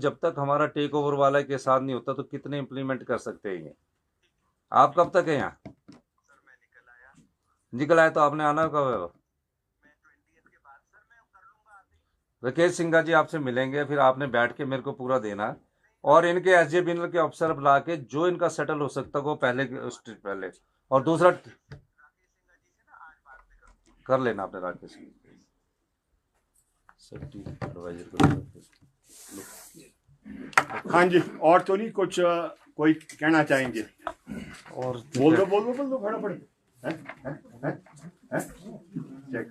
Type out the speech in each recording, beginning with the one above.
जब तक हमारा टेक ओवर वाला के साथ नहीं होता तो कितने इम्प्लीमेंट कर सकते हैं ये। आप कब तक है यहाँ? निकल आए तो आपने आना कब है? राकेश सिंघा जी आपसे मिलेंगे, फिर आपने बैठ के मेरे को पूरा देना है। और इनके एसजे बिनल के अफसर बुला के जो इनका सेटल हो सकता है वो पहले और दूसरा कर लेना आपने राकेश सेफ्टी एडवाइजर को। हाँ जी, और तो नहीं कुछ कोई कहना चाहेंगे? और बोल दो फटाफट। चेक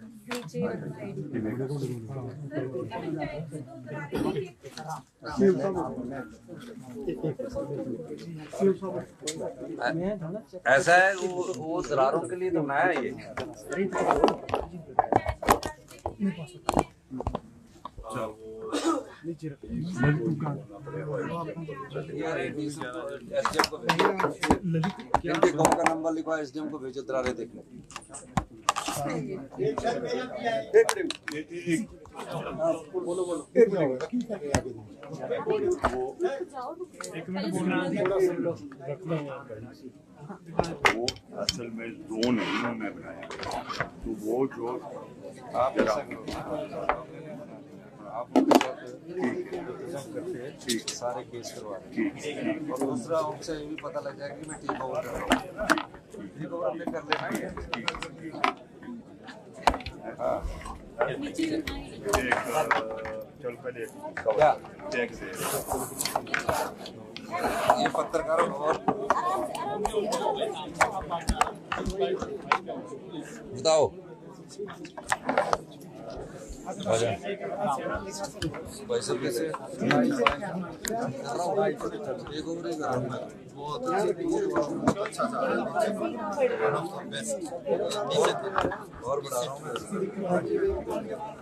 ऐसा है, वो दरारों के लिए तो नया है ये। इनके गाँव का नंबर लिखवा, एसडीएम को भेजो दरारे देखने। वो असल में जोन है उन्होंने बनाया, तो वो जो आप ऐसा करो, आप उनके साथ करते हैं, ठीक सारे केस करवा रहे हैं। और दूसरा उनसे ये भी पता लग जाएगा कि मैं टेक ओवर कर रहा हूँ। टेक ओवर हमने कर लेना है। चल पहले क्या चेक से ये पत्रकारों और बताओ पैसे कैसे एक ओवर ही कर रहा हूँ मैं। बहुत अच्छा और बढ़ा रहा हूँ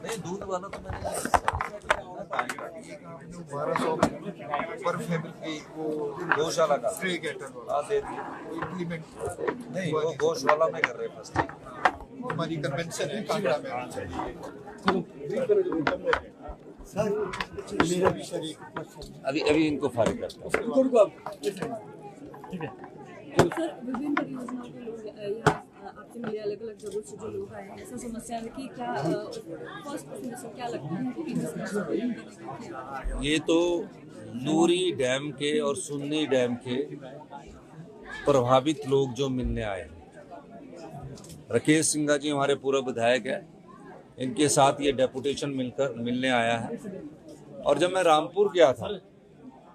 नहीं, दूध वाला तो मैंने 1200 पर फैमिली को गौशाला का फ्री गेटर दे दिया इम्प्लीमेंट नहीं, वो गौशाला में कर रहे हैं फर्स्ट। हमारी कन्वेंशन है कांगड़ा में। अभी इनको फारिग करता हूँ। सर, विभिन्न परियोजनाओं के लोग आपसे मिले, अलग अलग जगहों से जो लोग आए हैं, ऐसा समस्या है कि क्या फर्स्ट समस्या क्या लगता है ये तो नूरी डैम के और सुन्नी डैम के प्रभावित लोग जो मिलने आए हैं। राकेश सिंघा जी हमारे पूर्व विधायक है, इनके साथ ये डेपुटेशन मिलने आया है। और जब मैं रामपुर गया था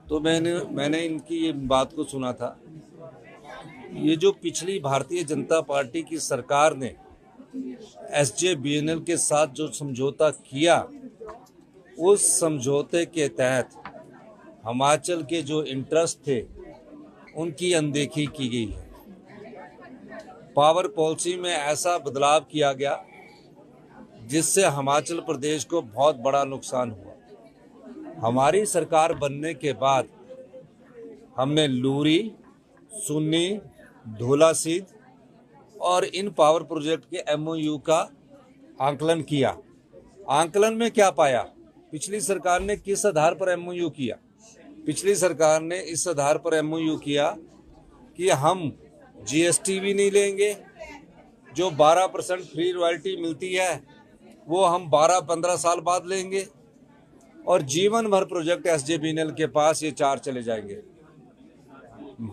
तो मैंने इनकी ये बात को सुना था। ये जो पिछली भारतीय जनता पार्टी की सरकार ने SJVNL के साथ जो समझौता किया, उस समझौते के तहत हिमाचल के जो इंटरेस्ट थे उनकी अनदेखी की गई है। पावर पॉलिसी में ऐसा बदलाव किया गया जिससे हिमाचल प्रदेश को बहुत बड़ा नुकसान हुआ। हमारी सरकार बनने के बाद हमने लूरी, सुन्नी, धौलासीद और इन पावर प्रोजेक्ट के MOU का आंकलन किया। आंकलन में क्या पाया? पिछली सरकार ने किस आधार पर MOU किया? पिछली सरकार ने इस आधार पर MOU किया कि हम GST भी नहीं लेंगे, जो 12% फ्री रॉयल्टी मिलती है वो हम 12-15 साल बाद लेंगे, और जीवन भर प्रोजेक्ट SJVNL के पास ये 4 चले जाएंगे।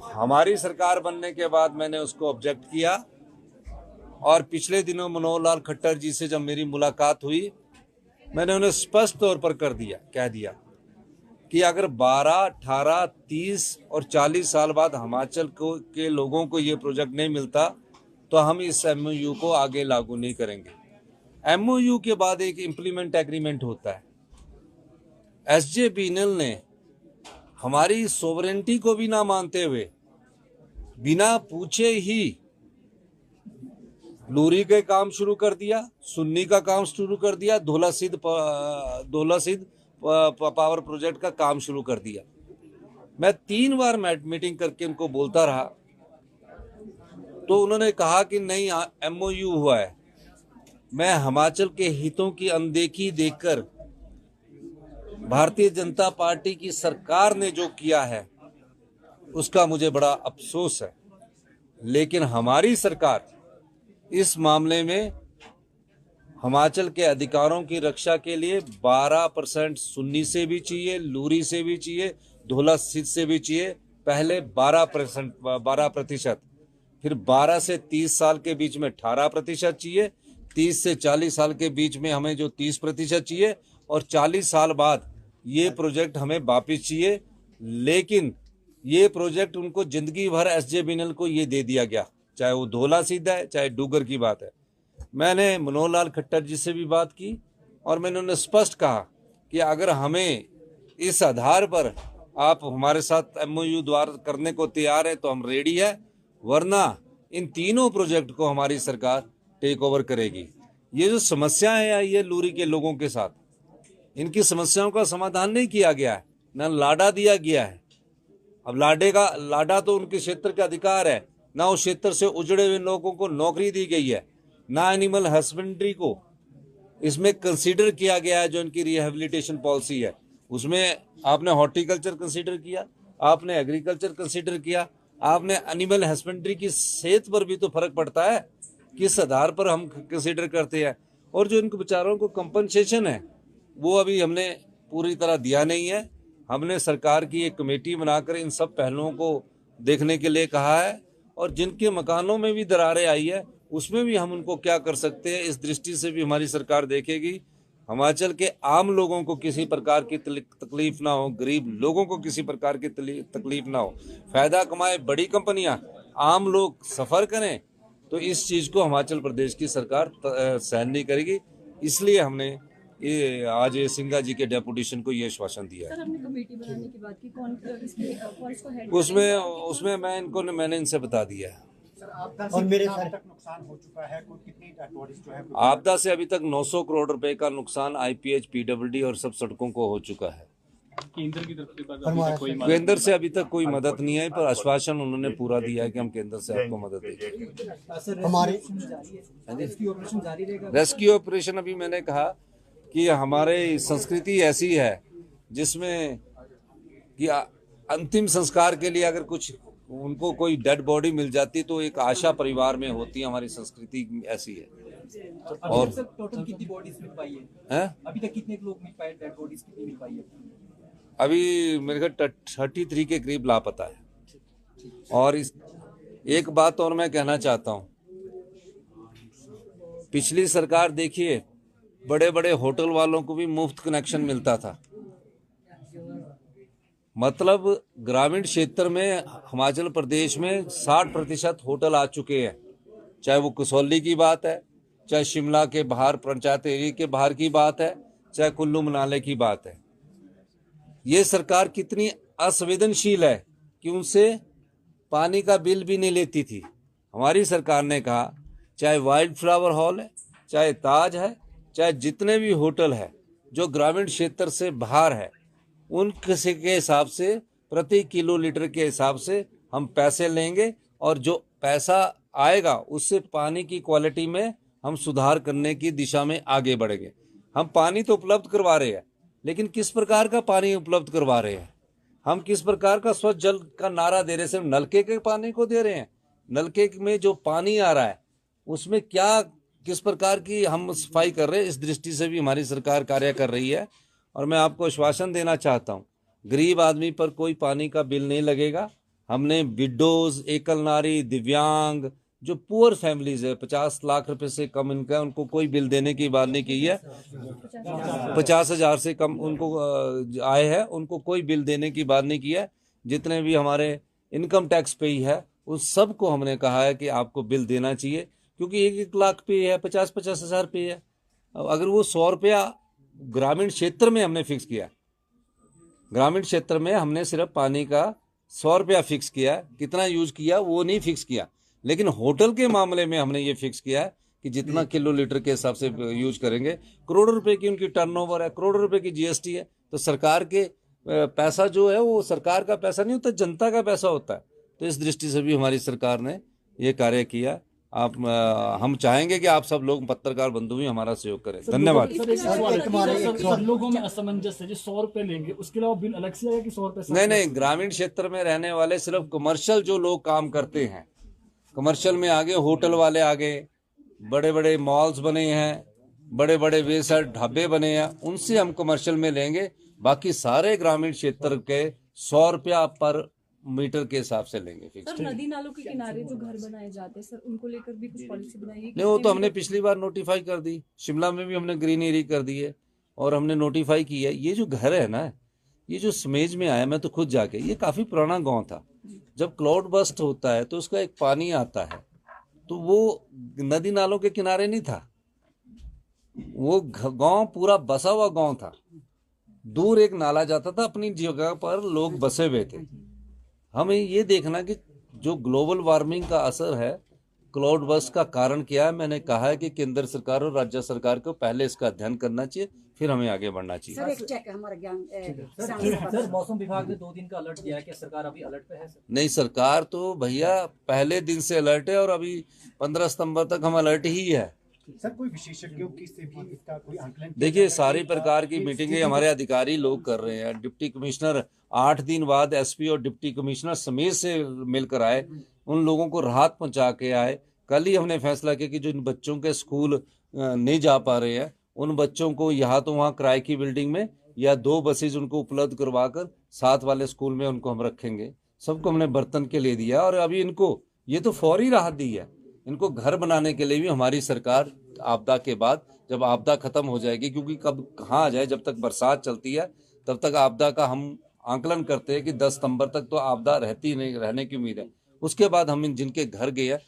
हमारी सरकार बनने के बाद मैंने उसको ऑब्जेक्ट किया, और पिछले दिनों मनोहर लाल खट्टर जी से जब मेरी मुलाकात हुई, मैंने उन्हें स्पष्ट तौर पर कह दिया कि अगर 12, 18, 30 और 40 साल बाद हिमाचल के लोगों को ये प्रोजेक्ट नहीं मिलता तो हम इस MOU को आगे लागू नहीं करेंगे। MOU के बाद एक इम्प्लीमेंट एग्रीमेंट होता है। SJVNL ने हमारी सोवरेंटी को भी ना मानते हुए, बिना पूछे ही लूरी के काम शुरू कर दिया, सुन्नी का काम शुरू कर दिया, धौलासीद पावर प्रोजेक्ट का काम शुरू कर दिया। मैं 3 बार मीटिंग करके उनको बोलता रहा तो उन्होंने कहा कि नहीं, MOU हुआ है। मैं हिमाचल के हितों की अनदेखी देखकर भारतीय जनता पार्टी की सरकार ने जो किया है उसका मुझे बड़ा अफसोस है, लेकिन हमारी सरकार इस मामले में हिमाचल के अधिकारों की रक्षा के लिए 12% सुन्नी से भी चाहिए, लूरी से भी चाहिए, धौला सिद्ध से भी चाहिए। पहले 12%, फिर 12 से 30 साल के बीच में 18% चाहिए, 30 से 40 साल के बीच में हमें जो 30% चाहिए, और 40 साल बाद ये प्रोजेक्ट हमें वापिस चाहिए। लेकिन ये प्रोजेक्ट उनको जिंदगी भर SJVNL को ये दे दिया गया, चाहे वो धौला सिद्ध है, चाहे डूगर की बात है। मैंने मनोहर लाल खट्टर जी से भी बात की और मैंने उन्हें स्पष्ट कहा कि अगर हमें इस आधार पर आप हमारे साथ MOU द्वारा करने को तैयार है तो हम रेडी है, वरना इन तीनों प्रोजेक्ट को हमारी सरकार टेक ओवर करेगी। ये जो समस्याएं आई है लूरी के लोगों के साथ, इनकी समस्याओं का समाधान नहीं किया गया है, न लाडा दिया गया है। अब लाडा तो उनके क्षेत्र का अधिकार है, ना उस क्षेत्र से उजड़े हुए लोगों को नौकरी दी गई है, ना एनिमल हस्बेंड्री को इसमें कंसीडर किया गया है। जो इनकी रिहेबिलिटेशन पॉलिसी है उसमें आपने हॉर्टिकल्चर कंसीडर किया, आपने एग्रीकल्चर कंसीडर किया, आपने एनिमल हस्बेंड्री की सेहत पर भी तो फर्क पड़ता है, किस आधार पर हम कंसीडर करते हैं। और जो इनको बेचारों को कंपनसेशन है वो अभी हमने पूरी तरह दिया नहीं है। हमने सरकार की एक कमेटी बनाकर इन सब पहलुओं को देखने के लिए कहा है, और जिनके मकानों में भी दरारें आई है उसमें भी हम उनको क्या कर सकते हैं, इस दृष्टि से भी हमारी सरकार देखेगी। हिमाचल के आम लोगों को किसी प्रकार की तकलीफ ना हो, गरीब लोगों को किसी प्रकार की तकलीफ ना हो, फायदा कमाए बड़ी कंपनियां, आम लोग सफ़र करें, तो इस चीज़ को हिमाचल प्रदेश की सरकार सहन नहीं करेगी। इसलिए हमने ये आज सिंघा जी के डेपुटेशन को ये आश्वासन दिया है। सर, हमने कमेटी बनाने की बात की, कौन इसको हेड उसमें मैंने इनसे बता दिया है। और मेरे सर तक नुकसान हो चुका है, कुल कितनी टूरिस्ट जो है आपदा से अभी तक 900 करोड़ रुपए का नुकसान IPH, PWD और सब सड़कों को हो चुका है। केंद्र की तरफ से कोई केंद्र से अभी तक कोई मदद नहीं है, पर आश्वासन उन्होंने पूरा दिया है कि हम केंद्र से आपको मदद देंगे। हमारे रेस्क्यू ऑपरेशन अभी मैंने कहा कि हमारे संस्कृति ऐसी है जिसमें कि अंतिम संस्कार के लिए अगर कुछ उनको कोई डेड बॉडी मिल जाती तो एक आशा परिवार में होती है। हमारी संस्कृति ऐसी है। और टोटल कितनी बॉडीज मिल पाई है अभी तक, कितने लोग मिल पाए, डेड बॉडीज कितनी मिल पाई है? अभी मेरे ख्याल 33 के करीब लापता है। और एक बात और मैं कहना चाहता हूँ, पिछली सरकार देखिए बड़े बड़े होटल वालों को भी मुफ्त कनेक्शन मिलता था। मतलब ग्रामीण क्षेत्र में हिमाचल प्रदेश में 60% होटल आ चुके हैं, चाहे वो कसौली की बात है, चाहे शिमला के बाहर पंचायत एरिया के बाहर की बात है, चाहे कुल्लू मनाली की बात है। ये सरकार कितनी असंवेदनशील है कि उनसे पानी का बिल भी नहीं लेती थी। हमारी सरकार ने कहा चाहे वाइल्ड फ्लावर हॉल है, चाहे ताज है, चाहे जितने भी होटल है जो ग्रामीण क्षेत्र से बाहर है, उन किसी के हिसाब से प्रति किलोलीटर के हिसाब से हम पैसे लेंगे, और जो पैसा आएगा उससे पानी की क्वालिटी में हम सुधार करने की दिशा में आगे बढ़ेंगे। हम पानी तो उपलब्ध करवा रहे हैं, लेकिन किस प्रकार का पानी उपलब्ध करवा रहे हैं, हम किस प्रकार का स्वच्छ जल का नारा दे रहे हैं, सिर्फ नलके के पानी को दे रहे हैं। नलके में जो पानी आ रहा है उसमें क्या किस प्रकार की हम सफाई कर रहे हैं, इस दृष्टि से भी हमारी सरकार कार्य कर रही है। और मैं आपको आश्वासन देना चाहता हूँ, गरीब आदमी पर कोई पानी का बिल नहीं लगेगा। हमने विडोज, एकल नारी, दिव्यांग, जो पुअर फैमिलीज है, 50 लाख रुपए से कम इनका, उनको कोई बिल देने की बात नहीं की है। 50,000 से कम उनको आय है, उनको कोई बिल देने की बात नहीं की है। जितने भी हमारे इनकम टैक्स पे है उस सब को हमने कहा है कि आपको बिल देना चाहिए, क्योंकि 1-1 लाख पे है, 50-50 हज़ार पे है। अगर वो 100 रुपया ग्रामीण क्षेत्र में हमने फिक्स किया, ग्रामीण क्षेत्र में हमने सिर्फ पानी का 100 रुपया फिक्स किया, कितना यूज किया वो नहीं फिक्स किया। लेकिन होटल के मामले में हमने ये फिक्स किया है कि जितना किलोलीटर के हिसाब से यूज करेंगे। करोड़ों रुपए की उनकी टर्नओवर है, करोड़ों रुपए की GST है, तो सरकार के पैसा जो है वो सरकार का पैसा नहीं होता, जनता का पैसा होता है। तो इस दृष्टि से भी हमारी सरकार ने ये कार्य किया। हम चाहेंगे कि आप सब लोग पत्रकार बंधु भी हमारा सहयोग करें। धन्यवाद। सर लोगों में असमंजस है, जो 100 रुपए लेंगे उसके अलावा बिल अलग से आएगा कि 100 रुपए? नहीं, ग्रामीण क्षेत्र में रहने वाले सिर्फ कमर्शियल जो लोग काम करते हैं, कमर्शियल में आगे होटल वाले आगे, बड़े बड़े मॉल्स बने हैं, बड़े बड़े वे साइड ढाबे बने हैं, उनसे हम कमर्शियल में लेंगे। बाकी सारे ग्रामीण क्षेत्र के 100 रुपया पर मीटर के हिसाब से लेंगे फिक्स। सर नदी नालों के किनारे जो घर बनाए जाते हैं सर, उनको लेकर भी कुछ पॉलिसी बनाई है? नहीं, वो तो हमने पिछली बार नोटिफाई कर दी, शिमला में भी हमने ग्रीन एरिया कर दी है और हमने नोटिफाई की है। ये जो घर है ना, ये जो समेज में आया, मैं तो खुद जाके, ये काफी पुराना गांव था। जब क्लाउड बस्ट होता है तो उसका एक पानी आता है, तो वो नदी नालों के किनारे नहीं था, वो गांव पूरा बसा हुआ गांव था। दूर एक नाला जाता था, अपनी जगह पर लोग बसे हुए थे। हमें ये देखना कि जो ग्लोबल वार्मिंग का असर है, क्लाउड बस्ट का कारण क्या है। मैंने कहा है कि केंद्र सरकार और राज्य सरकार को पहले इसका अध्ययन करना चाहिए, फिर हमें आगे बढ़ना चाहिए। सर एक चेक है हमारा ज्ञान सर मौसम विभाग ने 2 दिन का अलर्ट दिया है, क्या सरकार अभी अलर्ट पे है सर? नहीं, सरकार तो भैया पहले दिन से अलर्ट है और अभी 15 सितंबर तक हम अलर्ट ही है। सर कोई विशेषज्ञों की से भी इसका कोई आंकलन? देखिए, सारी प्रकार की मीटिंगें हमारे अधिकारी लोग कर रहे हैं। डिप्टी कमिश्नर 8 दिन बाद एसपी और डिप्टी कमिश्नर समेत से मिलकर आए, उन लोगों को राहत पहुंचा के आए। कल ही हमने फैसला किया कि जो इन बच्चों के स्कूल नहीं जा पा रहे हैं, उन बच्चों को यहाँ तो वहाँ किराए की बिल्डिंग में या 2 बसेज उनको उपलब्ध करवा कर साथ वाले स्कूल में उनको हम रखेंगे। सबको हमने बर्तन के लिए दिया और अभी इनको ये तो फौरी राहत दी है। इनको घर बनाने के लिए भी हमारी सरकार आपदा के बाद, जब आपदा खत्म हो जाएगी, क्योंकि कब कहाँ आ जाए, जब तक बरसात चलती है तब तक आपदा का हम आंकलन करते हैं कि 10 सितंबर तक तो आपदा रहती नहीं, रहने की उम्मीद है। उसके बाद हम जिनके घर गए हैं